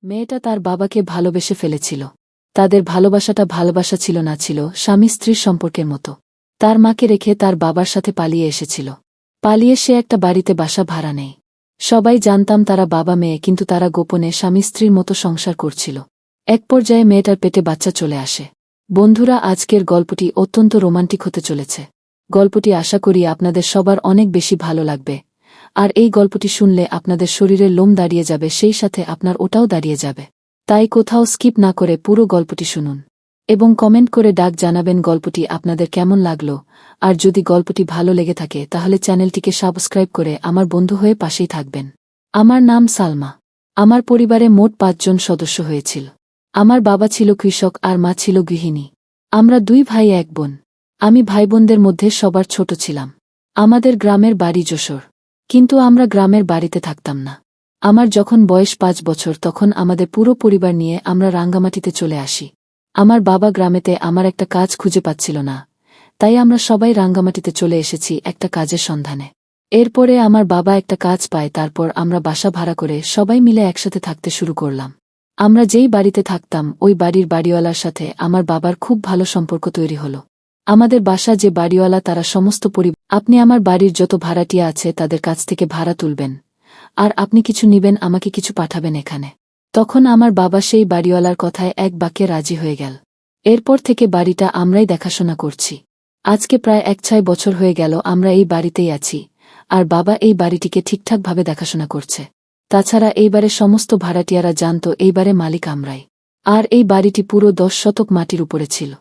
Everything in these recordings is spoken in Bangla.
মেয়েটা তার বাবাকে ভালোবেসে ফেলেছিল। তাদের ভালোবাসাটা ভালোবাসা ছিল না, ছিল স্বামী স্ত্রীর সম্পর্কের মতো। তার মাকে রেখে তার বাবার সাথে পালিয়ে এসেছিল। পালিয়ে সে একটা বাড়িতে বাসা ভাড়া নেয়। সবাই জানতাম তারা বাবা মেয়ে, কিন্তু তারা গোপনে স্বামী স্ত্রীর মতো সংসার করছিল। এক পর্যায়ে মেয়েটার পেটে বাচ্চা চলে আসে। বন্ধুরা, আজকের গল্পটি অত্যন্ত রোমান্টিক হতে চলেছে। গল্পটি আশা করি আপনাদের সবার অনেক বেশি ভালো লাগবে। আর এই গল্পটি শুনলে আপনাদের শরীরের লোম দাঁড়িয়ে যাবে, সেই সাথে আপনার ওটাও দাঁড়িয়ে যাবে। তাই কোথাও স্কিপ না করে পুরো গল্পটি শুনুন এবং কমেন্ট করে ডাক জানাবেন গল্পটি আপনাদের কেমন লাগলো। আর যদি গল্পটি ভালো লেগে থাকে তাহলে চ্যানেলটিকে সাবস্ক্রাইব করে আমার বন্ধু হয়ে পাশেই থাকবেন। আমার নাম সালমা। আমার পরিবারে মোট ৫ জন সদস্য হয়েছিল। আমার বাবা ছিল কৃষক আর মা ছিল গৃহিণী। আমরা ২ ভাই ১ বোন। আমি ভাইবোনদের মধ্যে সবার ছোট ছিলাম। আমাদের গ্রামের বাড়ি যশোর, কিন্তু আমরা গ্রামের বাড়িতে থাকতাম না। আমার যখন বয়স ৫ বছর তখন আমাদের পুরো পরিবার নিয়ে আমরা রাঙ্গামাটিতে চলে আসি। আমার বাবা গ্রামেতে আমার একটা কাজ খুঁজে পাচ্ছিল না, তাই আমরা সবাই রাঙ্গামাটিতে চলে এসেছি একটা কাজের সন্ধানে। এরপরে আমার বাবা একটা কাজ পায়, তারপর আমরা বাসা ভাড়া করে সবাই মিলে একসাথে থাকতে শুরু করলাম। আমরা যেই বাড়িতে থাকতাম ওই বাড়ির বাড়িওয়ালার সাথে আমার বাবার খুব ভালো সম্পর্ক তৈরি হলো। আমাদের বাসা যে বাড়িওয়ালা তারা সমস্ত পরিবার, আপনি আমার বাড়ির যত ভাড়াটিয়া আছে তাদের কাছ থেকে ভাড়া তুলবেন, আর আপনি কিছু নিবেন, আমাকে কিছু পাঠাবেন এখানে। তখন আমার বাবা সেই বাড়িওয়ালার কথায় এক বাক্যে রাজি হয়ে গেল। এরপর থেকে বাড়িটা আমরাই দেখাশোনা করছি। আজকে প্রায় ১-৬ বছর হয়ে গেল আমরা এই বাড়িতেই আছি, আর বাবা এই বাড়িটিকে ঠিকঠাকভাবে দেখাশোনা করছে। তাছাড়া এইবারে সমস্ত ভাড়াটিয়ারা জানত এইবারে মালিক আমরাই। আর এই বাড়িটি পুরো ১০ শতক মাটির উপরে ছিল।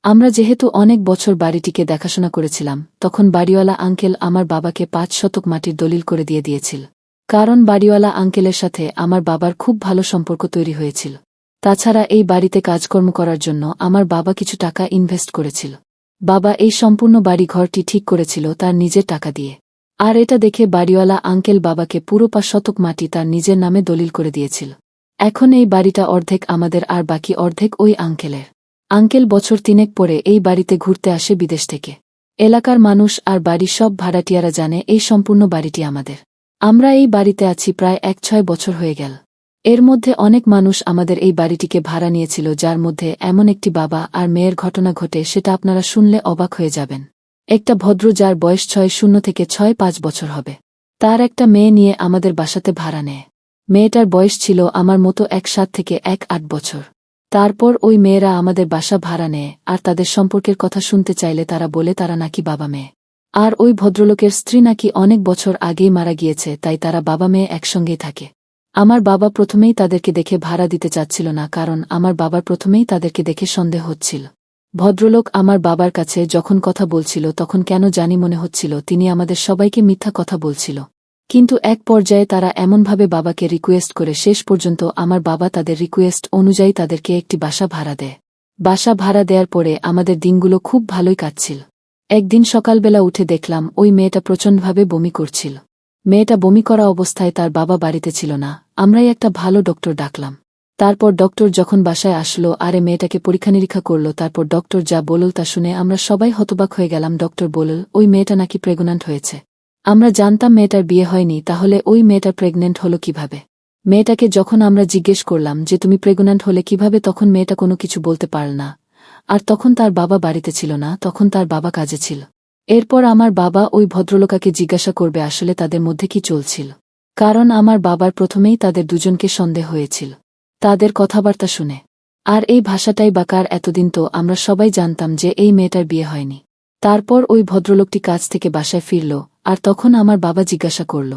আমরা যেহেতু অনেক বছর বাড়িটিকে দেখাশোনা করেছিলাম, তখন বাড়িওয়ালা আঙ্কেল আমার বাবাকে ৫ শতক মাটির দলিল করে দিয়েছিল। কারণ বাড়িওয়ালা আঙ্কেলের সাথে আমার বাবার খুব ভালো সম্পর্ক তৈরি হয়েছিল। তাছাড়া এই বাড়িতে কাজকর্ম করার জন্য আমার বাবা কিছু টাকা ইনভেস্ট করেছিল। বাবা এই সম্পূর্ণ বাড়ি ঘরটি ঠিক করেছিল তার নিজের টাকা দিয়ে। আর এটা দেখে বাড়িওয়ালা আঙ্কেল বাবাকে পুরো ৫ শতক মাটি তার নিজের নামে দলিল করে দিয়েছিল। এখন এই বাড়িটা অর্ধেক আমাদের আর বাকি অর্ধেক ওই আঙ্কেলের। আঙ্কেল বছর ৩ পরে এই বাড়িতে ঘুরতে আসে বিদেশ থেকে। এলাকার মানুষ আর বাড়ির সব ভাড়াটিয়ারা জানে এই সম্পূর্ণ বাড়িটি আমাদের। আমরা এই বাড়িতে আছি প্রায় ১-৬ বছর হয়ে গেল। এর মধ্যে অনেক মানুষ আমাদের এই বাড়িটিকে ভাড়া নিয়েছিল, যার মধ্যে এমন একটি বাবা আর মেয়ের ঘটনা ঘটে, সেটা আপনারা শুনলে অবাক হয়ে যাবেন। একটা ভদ্র যার বয়স ৬-০ থেকে ৬-৫ বছর হবে, তার একটা মেয়ে নিয়ে আমাদের বাসাতে ভাড়া নেয়। মেয়েটার বয়স ছিল আমার মতো ১-৭ থেকে ১-৮ বছর। তারপর ওই মেয়েরা আমাদের বাসা ভাড়া নেয়, আর তাদের সম্পর্কের কথা শুনতে চাইলে তারা বলে তারা নাকি বাবা মেয়ে। আর ওই ভদ্রলোকের স্ত্রী নাকি অনেক বছর আগেই মারা গিয়েছে, তাই তারা বাবা মেয়ে একসঙ্গেই থাকে। আমার বাবা প্রথমেই তাদেরকে দেখে ভাড়া দিতে চাচ্ছিল না, কারণ আমার বাবার প্রথমেই তাদেরকে দেখে সন্দেহ হচ্ছিল। ভদ্রলোক আমার বাবার কাছে যখন কথা বলছিল তখন কেন জানি মনে হচ্ছিল তিনি আমাদের সবাইকে মিথ্যা কথা বলছিল। কিন্তু এক পর্যায়ে তারা এমনভাবে বাবাকে রিকোয়েস্ট করে শেষ পর্যন্ত আমার বাবা তাদের রিকোয়েস্ট অনুযায়ী তাদেরকে একটি বাসা ভাড়া দেয়। বাসা ভাড়া দেওয়ার পরে আমাদের দিনগুলো খুব ভালোই কাটছিল। একদিন সকালবেলা উঠে দেখলাম ওই মেয়েটা প্রচণ্ডভাবে বমি করছিল। মেয়েটা বমি করা অবস্থায় তার বাবা বাড়িতে ছিল না। আমরাই একটা ভালো ডক্টর ডাকলাম। তারপর ডক্টর যখন বাসায় আসলো আরে মেয়েটাকে পরীক্ষা নিরীক্ষা করল, তারপর ডক্টর যা বলল তা শুনে আমরা সবাই হতবাক হয়ে গেলাম। ডক্টর বলল ওই মেয়েটা নাকি প্রেগন্যান্ট হয়েছে। আমরা জানতাম মেয়েটার বিয়ে হয়নি, তাহলে ওই মেয়েটার প্রেগন্যান্ট হলো কিভাবে? মেয়েটাকে যখন আমরা জিজ্ঞেস করলাম যে তুমি প্রেগন্যান্ট হলে কিভাবে, তখন মেয়েটা কোনো কিছু বলতে পারল না। আর তখন তার বাবা বাড়িতে ছিল না, তখন তার বাবা কাজে ছিল। এরপর আমার বাবা ওই ভদ্রলোকাকে জিজ্ঞাসা করবে আসলে তাদের মধ্যে কি চলছিল, কারণ আমার বাবার প্রথমেই তাদের দুজনকে সন্দেহ হয়েছিল তাদের কথাবার্তা শুনে। আর এই ভাষাটাই বা কার? এতদিন তো আমরা সবাই জানতাম যে এই মেয়েটার বিয়ে হয়নি। তারপর ওই ভদ্রলোকটি কাজ থেকে বাসায় ফিরল, আর তখন আমার বাবা জিজ্ঞাসা করল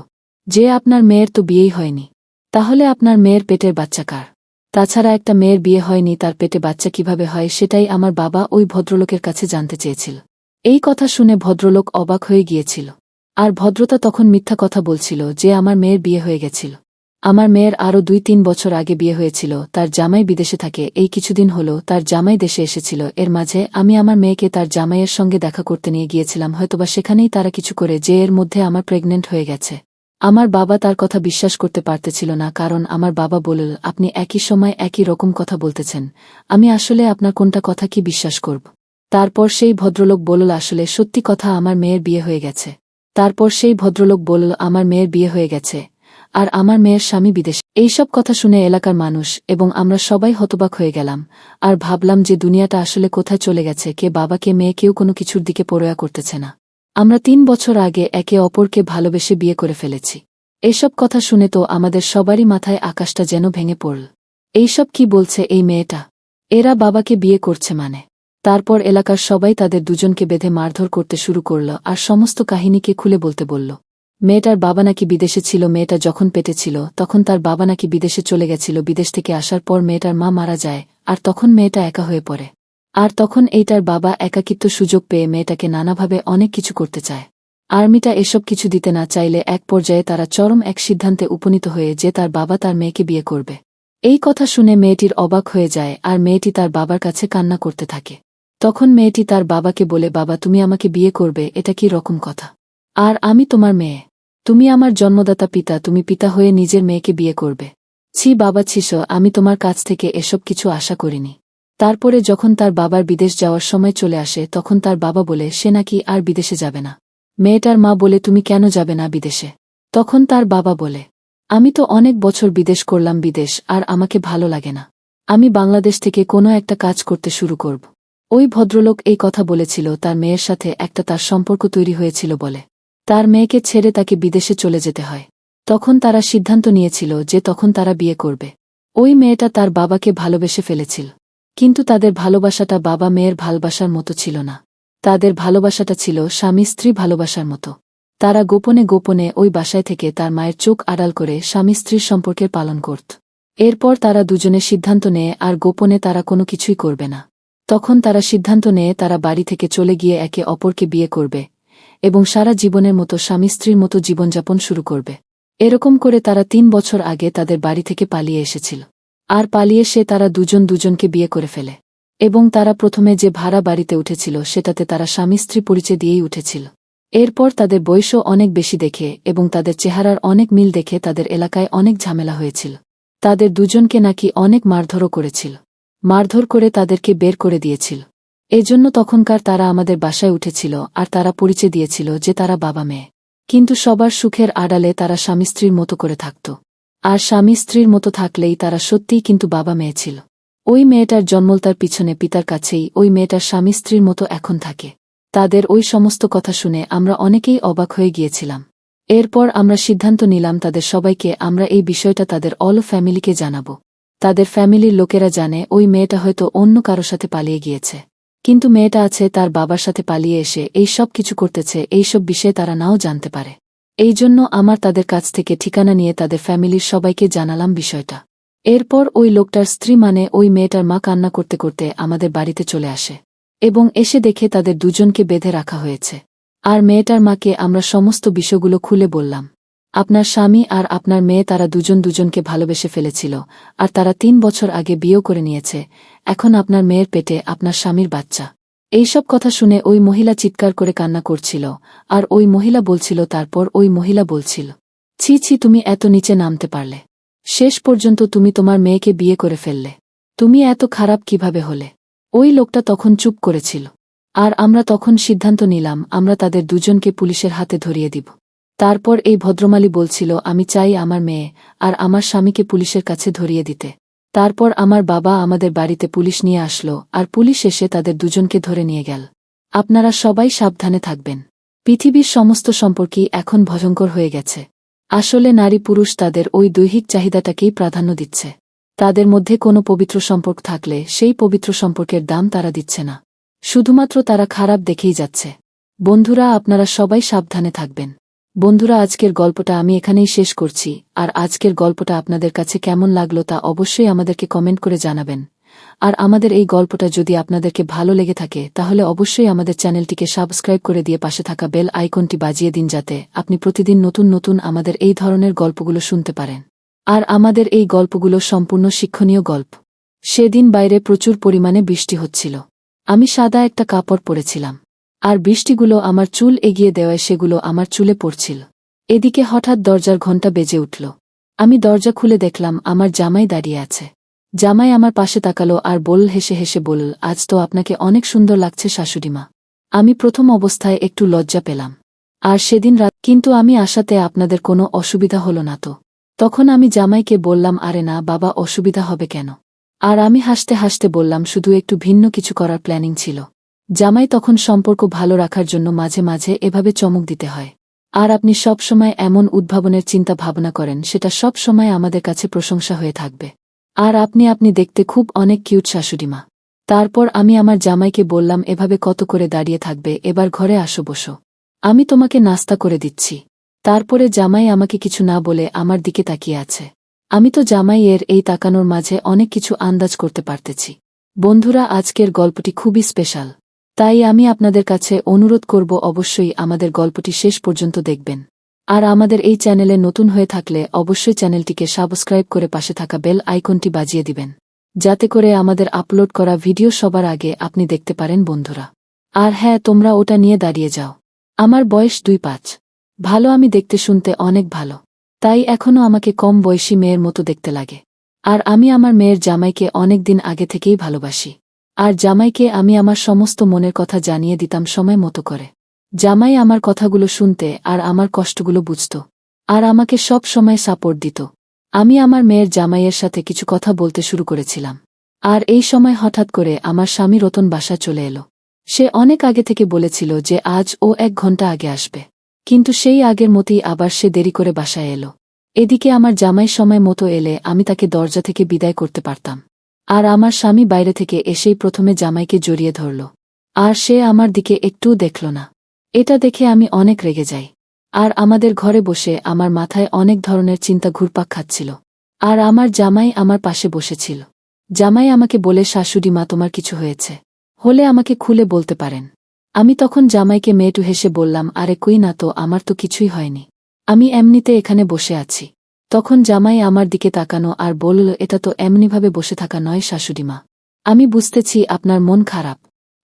যে আপনার মেয়ের তো বিয়েই হয়নি, তাহলে আপনার মেয়ের পেটের বাচ্চা কার? তাছাড়া একটা মেয়ের বিয়ে হয়নি, তার পেটে বাচ্চা কিভাবে হয়, সেটাই আমার বাবা ওই ভদ্রলোকের কাছে জানতে চেয়েছিল। এই কথা শুনে ভদ্রলোক অবাক হয়ে গিয়েছিল। আর ভদ্রতা তখন মিথ্যা কথা বলছিল যে আমার মেয়ের বিয়ে হয়ে গেছিল। আমার মেয়ের আরও ২-৩ বছর আগে বিয়ে হয়েছিল, তার জামাই বিদেশে থাকে। এই কিছুদিন হলো তার জামাই দেশে এসেছিল। এর মাঝে আমি আমার মেয়েকে তার জামাইয়ের সঙ্গে দেখা করতে নিয়ে গিয়েছিলাম, হয়তোবা সেখানেই তারা কিছু করে যে এর মধ্যে আমার প্রেগনেন্ট হয়ে গেছে। আমার বাবা তার কথা বিশ্বাস করতে পারতেছিল না, কারণ আমার বাবা বলল আপনি একই সময় একই রকম কথা বলতেছেন, আমি আসলে আপনার কোনটা কথা কি বিশ্বাস করব? তারপর সেই ভদ্রলোক বলল আসলে সত্যি কথা, আমার মেয়ের বিয়ে হয়ে গেছে। তারপর সেই ভদ্রলোক বলল আমার মেয়ের বিয়ে হয়ে গেছে, আর আমার মেয়ের স্বামী বিদেশে। এইসব কথা শুনে এলাকার মানুষ এবং আমরা সবাই হতবাক হয়ে গেলাম আর ভাবলাম যে দুনিয়াটা আসলে কোথায় চলে গেছে, কে বাবা কে মেয়ে কেউ কোনো কিছুর দিকে পরোয়া করতেছে না। আমরা 3 বছর আগে একে অপরকে ভালোবেসে বিয়ে করে ফেলেছি। এসব কথা শুনে তো আমাদের সবারই মাথায় আকাশটা যেন ভেঙে পড়ল। এইসব কি বলছে এই মেয়েটা? এরা বাবাকে বিয়ে করছে মানে? তারপর এলাকার সবাই তাদের দুজনকে বেঁধে মারধর করতে শুরু করল আর সমস্ত কাহিনীকে খুলে বলতে বলল। মেয়েটার বাবা নাকি বিদেশে ছিল, মেয়েটা যখন পেটে ছিল তখন তার বাবা নাকি বিদেশে চলে গেছিল, বিদেশ থেকে আসার পর মেয়েটার মা মারা যায় আর তখন মেয়েটা একা হয়ে পড়ে। আর তখন এইটার বাবা একাকিত্ব সুযোগ পেয়ে মেয়েটাকে নানাভাবে অনেক কিছু করতে চায়। আর্মিটা এসব কিছু দিতে না চাইলে এক পর্যায়ে তারা চরম এক সিদ্ধান্তে উপনীত হয়ে যে তার বাবা তার মেয়েকে বিয়ে করবে। এই কথা শুনে মেয়েটির অবাক হয়ে যায় আর মেয়েটি তার বাবার কাছে কান্না করতে থাকে। তখন মেয়েটি তার বাবাকে বলে, বাবা তুমি আমাকে বিয়ে করবে, এটা কি রকম কথা? আর আমি তোমার মেয়ে, তুমি আমার জন্মদাতা পিতা, তুমি পিতা হয়ে নিজের মেয়েকে বিয়ে করবে? ছি বাবা ছিস, আমি তোমার কাছ থেকে এসব কিছু আশা করিনি। তারপরে যখন তার বাবার বিদেশ যাওয়ার সময় চলে আসে তখন তার বাবা বলে সে নাকি আর বিদেশে যাবে না। মেয়েটার মা বলে তুমি কেন যাবে না বিদেশে? তখন তার বাবা বলে, আমি তো অনেক বছর বিদেশ করলাম, বিদেশ আর আমাকে ভালো লাগে না, আমি বাংলাদেশ থেকে কোনো একটা কাজ করতে শুরু করব। ওই ভদ্রলোক এই কথা বলেছিল তার মেয়ের সাথে একটা তার সম্পর্ক তৈরি হয়েছিল বলে তার মেয়েকে ছেড়ে তাকে বিদেশে চলে যেতে হয়। তখন তারা সিদ্ধান্ত নিয়েছিল যে তখন তারা বিয়ে করবে। ওই মেয়েটা তার বাবাকে ভালোবেসে ফেলেছিল, কিন্তু তাদের ভালোবাসাটা বাবা মেয়ের ভালোবাসার মতো ছিল না। তাদের ভালোবাসাটা ছিল স্বামী স্ত্রী ভালোবাসার মতো। তারা গোপনে গোপনে ওই বাসায় থেকে তার মায়ের চোখ আড়াল করে স্বামী স্ত্রীর সম্পর্কের পালন করত। এরপর তারা দুজনে সিদ্ধান্ত নেয় আর গোপনে তারা কোনো কিছুই করবে না। তখন তারা সিদ্ধান্ত নেয় তারা বাড়ি থেকে চলে গিয়ে একে অপরকে বিয়ে করবে এবং সারা জীবনের মতো স্বামী স্ত্রীর মতো জীবনযাপন শুরু করবে। এরকম করে তারা 3 বছর আগে তাদের বাড়ি থেকে পালিয়ে এসেছিল। আর পালিয়ে সে তারা দুজন দুজনকে বিয়ে করে ফেলে এবং তারা প্রথমে যে ভাড়া বাড়িতে উঠেছিল সেটাতে তারা স্বামী স্ত্রী পরিচয় দিয়েই উঠেছিল। এরপর তাদের বয়সও অনেক বেশি দেখে এবং তাদের চেহারার অনেক মিল দেখে তাদের এলাকায় অনেক ঝামেলা হয়েছিল। তাদের দুজনকে নাকি অনেক মারধরও করেছিল, মারধর করে তাদেরকে বের করে দিয়েছিল। এজন্য তখনকার তারা আমাদের বাসায় উঠেছিল আর তারা পরিচয় দিয়েছিল যে তারা বাবা মেয়ে। কিন্তু সবার সুখের আড়ালে তারা স্বামী স্ত্রীর মতো করে থাকত। আর স্বামী স্ত্রীর মতো থাকলেই তারা সত্যিই কিন্তু বাবা মেয়ে ছিল। ওই মেয়েটার জন্ম তার পিছনে পিতার কাছেই ওই মেয়েটার স্বামী স্ত্রীর মতো এখন থাকে। তাদের ওই সমস্ত কথা শুনে আমরা অনেকেই অবাক হয়ে গিয়েছিলাম। এরপর আমরা সিদ্ধান্ত নিলাম তাদের সবাইকে আমরা এই বিষয়টা তাদের অল ফ্যামিলিকে জানাব। তাদের ফ্যামিলির লোকেরা জানে ওই মেয়েটা হয়তো অন্য কারো সাথে পালিয়ে গিয়েছে, কিন্তু মেয়েটা আছে তার বাবার সাথে পালিয়ে এসে এই সব কিছু করতেছে, এইসব বিষয়ে তারা নাও জানতে পারে। এই জন্য আমার তাদের কাছ থেকে ঠিকানা নিয়ে তাদের ফ্যামিলির সবাইকে জানালাম বিষয়টা। এরপর ওই লোকটার স্ত্রী মানে ওই মেয়েটার মা কান্না করতে করতে আমাদের বাড়িতে চলে আসে এবং এসে দেখে তাদের দুজনকে বেঁধে রাখা হয়েছে। আর মেয়েটার মাকে আমরা সমস্ত বিষয়গুলো খুলে বললাম। আপনার স্বামী আর আপনার মেয়ে তারা দুজন দুজনকে ভালোবেসে ফেলেছিল আর তারা 3 বছর আগে বিয়েও করে নিয়েছে। এখন আপনার মেয়ের পেটে আপনার স্বামীর বাচ্চা। এইসব কথা শুনে ওই মহিলা চিৎকার করে কান্না করছিল আর ওই মহিলা বলছিল, তারপর ওই মহিলা বলছিল, ছি ছি তুমি এত নিচে নামতে পারলে? শেষ পর্যন্ত তুমি তোমার মেয়েকে বিয়ে করে ফেললে, তুমি এত খারাপ কিভাবে হলে? ওই লোকটা তখন চুপ করেছিল আর আমরা তখন সিদ্ধান্ত নিলাম আমরা তাদের দুজনকে পুলিশের হাতে ধরিয়ে দিব। তারপর এই ভদ্রমালী বলছিল, আমি চাই আমার মেয়ে আর আমার স্বামীকে পুলিশের কাছে ধরিয়ে দিতে। তারপর আমার বাবা আমাদের বাড়িতে পুলিশ নিয়ে আসলো আর পুলিশ এসে তাদের দুজনকে ধরে নিয়ে গেল। আপনারা সবাই সাবধানে থাকবেন। পৃথিবীর সমস্ত সম্পর্কই এখন ভয়ঙ্কর হয়ে গেছে। আসলে নারী পুরুষ তাদের ওই দৈহিক চাহিদাটাকেই প্রাধান্য দিচ্ছে। তাদের মধ্যে কোনো পবিত্র সম্পর্ক থাকলে সেই পবিত্র সম্পর্কের দাম তারা দিচ্ছে না, শুধুমাত্র তারা খারাপ দেখেই যাচ্ছে। বন্ধুরা আপনারা সবাই সাবধানে থাকবেন। বন্ধুরা আজকের গল্পটা আমি এখানেই শেষ করছি। আর আজকের গল্পটা আপনাদের কাছে কেমন লাগলো তা অবশ্যই আমাদেরকে কমেন্ট করে জানাবেন। আর আমাদের এই গল্পটা যদি আপনাদেরকে ভালো লেগে থাকে তাহলে অবশ্যই আমাদের চ্যানেলটিকে সাবস্ক্রাইব করে দিয়ে পাশে থাকা বেল আইকনটি বাজিয়ে দিন যাতে আপনি প্রতিদিন নতুন নতুন আমাদের এই ধরনের গল্পগুলো শুনতে পারেন। আর আমাদের এই গল্পগুলো সম্পূর্ণ শিক্ষণীয় গল্প। সেদিন বাইরে প্রচুর পরিমাণে বৃষ্টি হচ্ছিল। আমি সাদা একটা কাপড় পরেছিলাম আর বৃষ্টিগুলো আমার চুল এগিয়ে দেওয়ায় সেগুলো আমার চুলে পড়ছিল। এদিকে হঠাৎ দরজার ঘণ্টা বেজে উঠল। আমি দরজা খুলে দেখলাম আমার জামাই দাঁড়িয়ে আছে। জামাই আমার পাশে তাকালো আর হেসে হেসে বলল, আজ তো আপনাকে অনেক সুন্দর লাগছে শাশুড়িমা। আমি প্রথম অবস্থায় একটু লজ্জা পেলাম। আর সেদিন রাত কিন্তু আমি আসাতে আপনাদের কোনো অসুবিধা হলো না তো? তখন আমি জামাইকে বললাম, আরে না বাবা, অসুবিধা হবে কেন? আর আমি হাসতে হাসতে বললাম, শুধু একটু ভিন্ন কিছু করার প্ল্যানিং ছিল। জামাই তখন, সম্পর্ক ভালো রাখার জন্য মাঝে মাঝে এভাবে চমক দিতে হয়। আর আপনি সব সময় এমন উদ্ভাবনের চিন্তা ভাবনা করেন, সেটা সব সময় আমাদের কাছে প্রশংসা হয়ে থাকবে। আর আপনি দেখতে খুব অনেক কিউট শাশুড়িমা। তারপর আমি আমার জামাইকে বললাম, এভাবে কত করে দাঁড়িয়ে থাকবে, এবার ঘরে আসো, বসো, আমি তোমাকে নাস্তা করে দিচ্ছি। তারপরে জামাই আমাকে কিছু না বলে আমার দিকে তাকিয়ে আছে। আমি তো জামাইয়ের এই তাকানোর মাঝে অনেক কিছু আন্দাজ করতে পারতেছি। বন্ধুরা, আজকের গল্পটি খুবই স্পেশাল, তাই আমি আপনাদের কাছে অনুরোধ করব, অবশ্যই আমাদের গল্পটি শেষ পর্যন্ত দেখবেন। আর আমাদের এই চ্যানেলে নতুন হয়ে থাকলে অবশ্যই চ্যানেলটিকে সাবস্ক্রাইব করে পাশে থাকা বেল আইকনটি বাজিয়ে দিবেন, যাতে করে আমাদের আপলোড করা ভিডিও সবার আগে আপনি দেখতে পারেন বন্ধুরা। আর হ্যাঁ, তোমরা ওটা নিয়ে দাঁড়িয়ে যাও। আমার বয়স 2-5। ভালো, আমি দেখতে শুনতে অনেক ভালো, তাই এখনও আমাকে কম বয়সী মেয়ের মতো দেখতে লাগে। আর আমি আমার মেয়ের জামাইকে অনেক দিন আগে থেকেই ভালোবাসি। আর জামাইকে আমি আমার সমস্ত মনের কথা জানিয়ে দিতাম সময় মতো করে। জামাই আমার কথাগুলো শুনতে আর আমার কষ্টগুলো বুঝত, আর আমাকে সব সময় সাপোর্ট দিত। আমি আমার মেয়ের জামাইয়ের সাথে কিছু কথা বলতে শুরু করেছিলাম। আর এই সময় হঠাৎ করে আমার স্বামী রতন বাসায় চলে এলো। সে অনেক আগে থেকে বলেছিল যে আজ ও 1 ঘন্টা আগে আসবে, কিন্তু সেই আগের মতোই আবার সে দেরি করে বাসায় এলো। এদিকে আমার জামাই সময় মতো এলে আমি তাকে দরজা থেকে বিদায় করতে পারতাম, আর আমার স্বামী বাইরে থেকে এসেই প্রথমে জামাইকে জড়িয়ে ধরল। আর সে আমার দিকে একটুও দেখল না। এটা দেখে আমি অনেক রেগে যাই। আর আমাদের ঘরে বসে আমার মাথায় অনেক ধরনের চিন্তা ঘুরপাক খাচ্ছিল। আর আমার জামাই আমার পাশে বসেছিল। জামাই আমাকে বলে, শাশুড়ি মা, তোমার কিছু হয়েছে হলে আমাকে খুলে বলতে পারেন। আমি তখন জামাইকে মেয়েটু হেসে বললাম, আরে কই না তো, আমার তো কিছুই হয়নি, আমি এমনিতে এখানে বসে আছি। তখন জামাই আমার দিকে তাকানো আর বলল, এটা তো এমনিভাবে বসে থাকা নয় শাশুড়িমা, আমি বুঝতেছি আপনার মন খারাপ।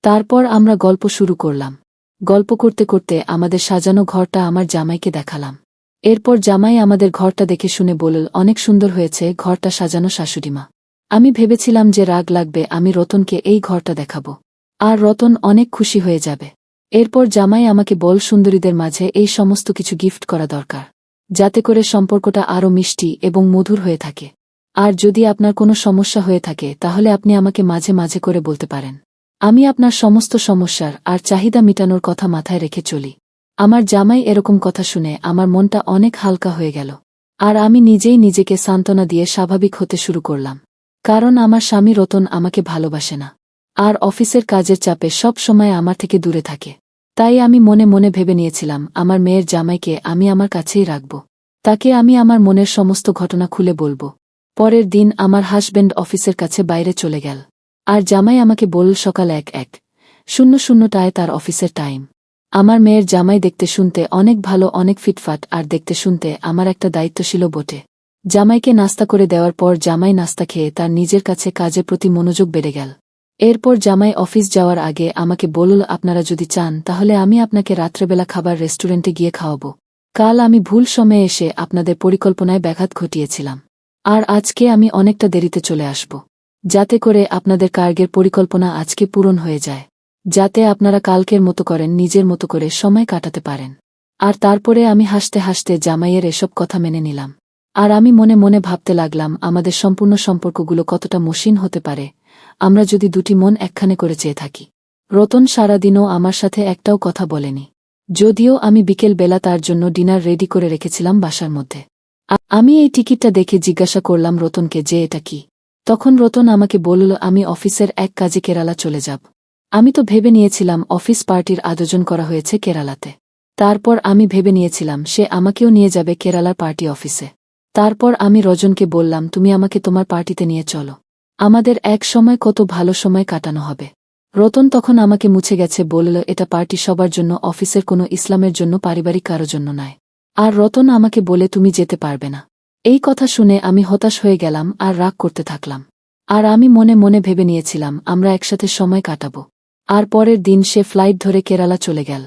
তারপর আমরা গল্প শুরু করলাম। গল্প করতে করতে আমাদের সাজানো ঘরটা আমার জামাইকে দেখালাম। এরপর জামাই আমাদের ঘরটা দেখে শুনে বলল, অনেক সুন্দর হয়েছে ঘরটা সাজানো শাশুড়িমা। আমি ভেবেছিলাম যে রাগ লাগবে, আমি রতনকে এই ঘরটা দেখাবো, আর রতন অনেক খুশি হয়ে যাবে। এরপর জামাই আমাকে বল, সুন্দরীদের মাঝে এই সমস্ত কিছু গিফট করা দরকার, যাতে করে সম্পর্কটা আরও মিষ্টি এবং মধুর হয়ে থাকে। আর যদি আপনার কোনো সমস্যা হয়ে থাকে তাহলে আপনি আমাকে মাঝে মাঝে করে বলতে পারেন। আমি আপনার সমস্ত সমস্যার আর চাহিদা মিটানোর কথা মাথায় রেখে চলি। আমার জামাই এরকম কথা শুনে আমার মনটা অনেক হালকা হয়ে গেল। আর আমি নিজেই নিজেকে সান্ত্বনা দিয়ে স্বাভাবিক হতে শুরু করলাম। কারণ আমার স্বামী রতন আমাকে ভালোবাসে না, আর অফিসের কাজের চাপে সব সময় আমার থেকে দূরে থাকে। তাই আমি মনে মনে ভেবে নিয়েছিলাম, আমার মেয়ের জামাইকে আমি আমার কাছেই রাখব। তাকে আমি আমার মনের সমস্ত ঘটনা খুলে বলবো। পরের দিন আমার হাজব্যান্ড অফিসের কাছে বাইরে চলে গেল। আর জামাই আমাকে বলল, সকাল 1:00টায় তার অফিসের টাইম। আমার মেয়ের জামাই দেখতে শুনতে অনেক ভালো, অনেক ফিটফাট, আর দেখতে শুনতে আমার একটা দায়িত্বশীল বটে। জামাইকে নাস্তা করে দেওয়ার পর জামাই নাস্তা খেয়ে তার নিজের কাছে কাজের প্রতি মনোযোগ বেড়ে গেল। এরপর জামাই অফিস যাওয়ার আগে আমাকে বলল, আপনারা যদি চান তাহলে আমি আপনাকে রাত্রেবেলা খাবার রেস্টুরেন্টে গিয়ে খাওয়াবো। কাল আমি ভুল সময়ে এসে আপনাদের পরিকল্পনায় ব্যাঘাত ঘটিয়েছিলাম, আর আজকে আমি অনেকটা দেরিতে চলে আসব, যাতে করে আপনাদের কার্গের পরিকল্পনা আজকে পূরণ হয়ে যায়, যাতে আপনারা কালকের মতো করেন নিজের মতো করে সময় কাটাতে পারেন। আর তারপরে আমি হাসতে হাসতে জামাইয়ের এসব কথা মেনে নিলাম। আর আমি মনে মনে ভাবতে লাগলাম, আমাদের সম্পূর্ণ সম্পর্কগুলো কতটা মসৃণ হতে পারে আমরা যদি দুটি মন একখানে করে চেয়ে থাকি। রতন সারাদিনও আমার সাথে একটাও কথা বলেনি, যদিও আমি বিকেল বেলা তার জন্য ডিনার রেডি করে রেখেছিলাম বাসার মধ্যে। আমি এই টিকিটটা দেখে জিজ্ঞাসা করলাম রতনকে যে এটা কি। তখন রতন আমাকে বলল, আমি অফিসের এক কাজে কেরালা চলে যাব। আমি তো ভেবে নিয়েছিলাম অফিস পার্টির আয়োজন করা হয়েছে কেরালাতে। তারপর আমি ভেবে নিয়েছিলাম সে আমাকেও নিয়ে যাবে কেরালার পার্টি অফিসে। তারপর আমি রজনকে বললাম, তুমি আমাকে তোমার পার্টিতে নিয়ে চলো, আমাদের এক সময় কত ভালো সময় কাটানো হবে। রতন তখন আমাকে মুছে গেছে বলল, এটা পার্টি সবার জন্য, অফিসের কোনো ইসলামের জন্য, পারিবারিক কারো জন্য নয়। আর রতন আমাকে বলে, তুমি যেতে পারবে না। এই কথা শুনে আমি হতাশ হয়ে গেলাম আর রাগ করতে থাকলাম। আর আমি মনে মনে ভেবে নিয়েছিলাম আমরা একসাথে সময় কাটাবো। আর পরের দিন সে ফ্লাইট ধরে কেরালা চলে গেল।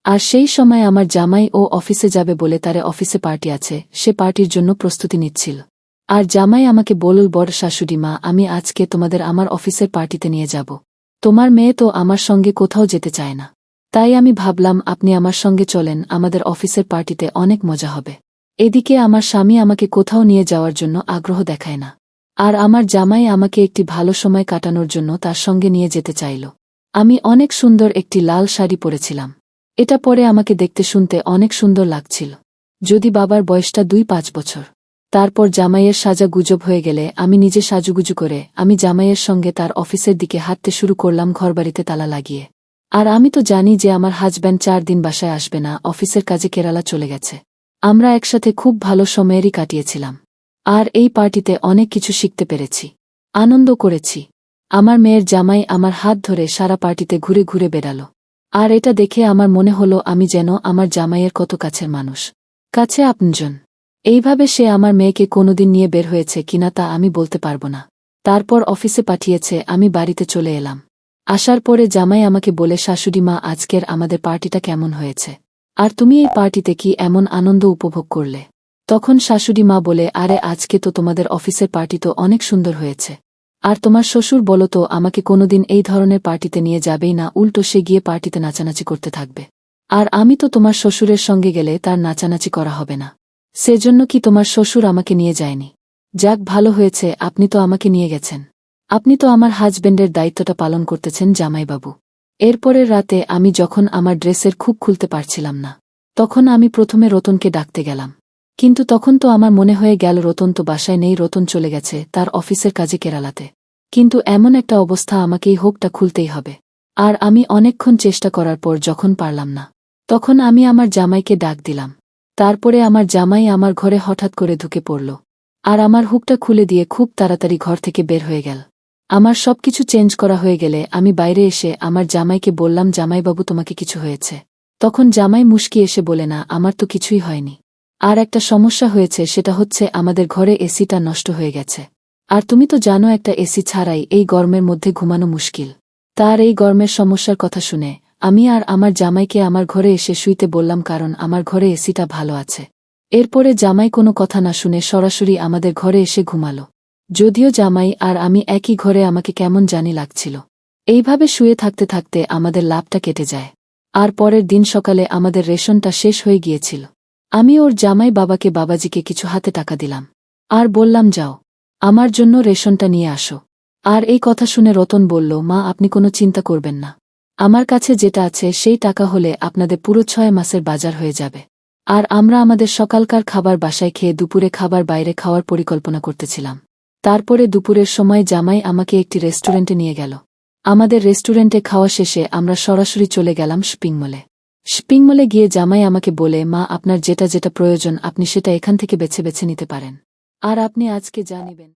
আর সেই সময় আমার জামাই ও অফিসে যাবে বলে তার অফিসে পার্টি আছে, সে পার্টির জন্য প্রস্তুতি নিচ্ছিল। আর জামাই আমাকে বলল, বড় শাশুড়ি মা, আমি আজকে তোমাদের আমার অফিসের পার্টিতে নিয়ে যাব। তোমার মেয়ে তো আমার সঙ্গে কোথাও যেতে চায় না, তাই আমি ভাবলাম আপনি আমার সঙ্গে চলেন, আমাদের অফিসের পার্টিতে অনেক মজা হবে। এদিকে আমার স্বামী আমাকে কোথাও নিয়ে যাওয়ার জন্য আগ্রহ দেখায় না। আর আমার জামাই আমাকে একটি ভালো সময় কাটানোর জন্য তার সঙ্গে নিয়ে যেতে চাইল। আমি অনেক সুন্দর একটি লাল শাড়ি পরেছিলাম। এটা পরে আমাকে দেখতে শুনতে অনেক সুন্দর লাগছিল। যদি বাবার বয়সটা 2-5 বছর। তারপর জামাইয়ের সাজা গুজব হয়ে গেলে আমি নিজে সাজুগুজু করে আমি জামাইয়ের সঙ্গে তার অফিসের দিকে হাঁটতে শুরু করলাম ঘরবাড়িতে তালা লাগিয়ে। আর আমি তো জানি যে আমার হাজব্যান্ড 4 দিন বাসায় আসবে না, অফিসের কাজে কেরালা চলে গেছে। আমরা একসাথে খুব ভালো সময়েরই কাটিয়েছিলাম। আর এই পার্টিতে অনেক কিছু শিখতে পেরেছি, আনন্দ করেছি। আমার মেয়ের জামাই আমার হাত ধরে সারা পার্টিতে ঘুরে ঘুরে বেড়াল। আর এটা দেখে আমার মনে হলো আমি যেন আমার জামাইয়ের কত কাছের মানুষ, কাছে আপনজন। এইভাবে সে আমার মেয়েকে কোনোদিন নিয়ে বের হয়েছে কিনা তা আমি বলতে পারবো না। তারপর অফিসে পাঠিয়েছে, আমি বাড়িতে চলে এলাম। আসার পরে জামাই আমাকে বলে, শাশুড়ি মা, আজকের আমাদের পার্টিটা কেমন হয়েছে? আর তুমি এই পার্টিতে কি এমন আনন্দ উপভোগ করলে? তখন শাশুড়ি মা বলে, আরে আজকে তো তোমাদের অফিসের পার্টি তো অনেক সুন্দর হয়েছে। আর তোমার শ্বশুর বলো তো আমাকে কোনোদিন এই ধরনের পার্টিতে নিয়ে যাবেই না, উল্টো সে গিয়ে পার্টিতে নাচানাচি করতে থাকবে। আর আমি তো তোমার শ্বশুরের সঙ্গে গেলে তার নাচানাচি করা হবে না। সেজন্য কি তোমার শ্বশুর আমাকে নিয়ে যায়নি? যাক, ভালো হয়েছে আপনি তো আমাকে নিয়ে গেছেন। আপনি তো আমার হাজবেন্ডের দায়িত্বটা পালন করতেছেন জামাইবাবু। এরপরের রাতে আমি যখন আমার ড্রেসের খুব খুলতে পারছিলাম না, তখন আমি প্রথমে রতনকে ডাকতে গেলাম। কিন্তু তখন তো আমার মনে হয়ে গেল রতন তো বাসায় নেই, রতন চলে গেছে তার অফিসের কাজে কেরালাতে। কিন্তু এমন একটা অবস্থা, আমাকেই হোকটা খুলতেই হবে। আর আমি অনেকক্ষণ চেষ্টা করার পর যখন পারলাম না, তখন আমি আমার জামাইকে ডাক দিলাম। তারপরে আমার জামাই আমার ঘরে হঠাৎ করে ঢুকে পড়ল। আর আমার হুকটা খুলে দিয়ে খুব তাড়াতাড়ি ঘর থেকে বের হয়ে গেল। আমার সবকিছু চেঞ্জ করা হয়ে গেলে আমি বাইরে এসে আমার জামাইকে বললাম, জামাইবাবু তোমাকে কিছু হয়েছে? তখন জামাই মুশকি এসে বলে, না আমার তো কিছুই হয়নি। আর একটা সমস্যা হয়েছে, সেটা হচ্ছে আমাদের ঘরে এসিটা নষ্ট হয়ে গেছে। আর তুমি তো জানো একটা এসি ছাড়াই এই গরমের মধ্যে ঘুমানো মুশকিল। তার এই গরমের সমস্যার কথা শুনে আমি আর আমার জামাইকে আমার ঘরে এসে শুইতে বললাম, কারণ আমার ঘরে এসিটা ভালো আছে। এরপরে জামাই কোনো কথা না শুনে সরাসরি আমাদের ঘরে এসে ঘুমালো। যদিও জামাই আর আমি একই ঘরে, আমাকে কেমন জানি লাগছিল। এইভাবে শুয়ে থাকতে থাকতে আমাদের লাভটা কেটে যায়। আর পরের দিন সকালে আমাদের রেশনটা শেষ হয়ে গিয়েছিল। আমি ওর জামাই বাবাজিকে কিছু হাতে টাকা দিলাম। আর বললাম, যাও আমার জন্য রেশনটা নিয়ে আসো। আর এই কথা শুনে রতন বলল, মা আপনি কোনো চিন্তা করবেন না, আমার কাছে যেটা আছে সেই টাকা হলে আপনাদের পুরো 6 মাসের বাজার হয়ে যাবে। আর আমরা আমাদের সকালকার খাবার বাসায় খেয়ে দুপুরে খাবার বাইরে খাওয়ার পরিকল্পনা করতেছিলাম। তারপরে দুপুরের সময় জামাই আমাকে একটি রেস্টুরেন্টে নিয়ে গেল। আমাদের রেস্টুরেন্টে খাওয়া শেষে আমরা সরাসরি চলে গেলাম শপিং মলে। শপিং মলে গিয়ে জামাই আমাকে বলে, মা আপনার যেটা যেটা প্রয়োজন আপনি সেটা এখান থেকে বেছে বেছে নিতে পারেন। আর আপনি আজকে যা নিবেন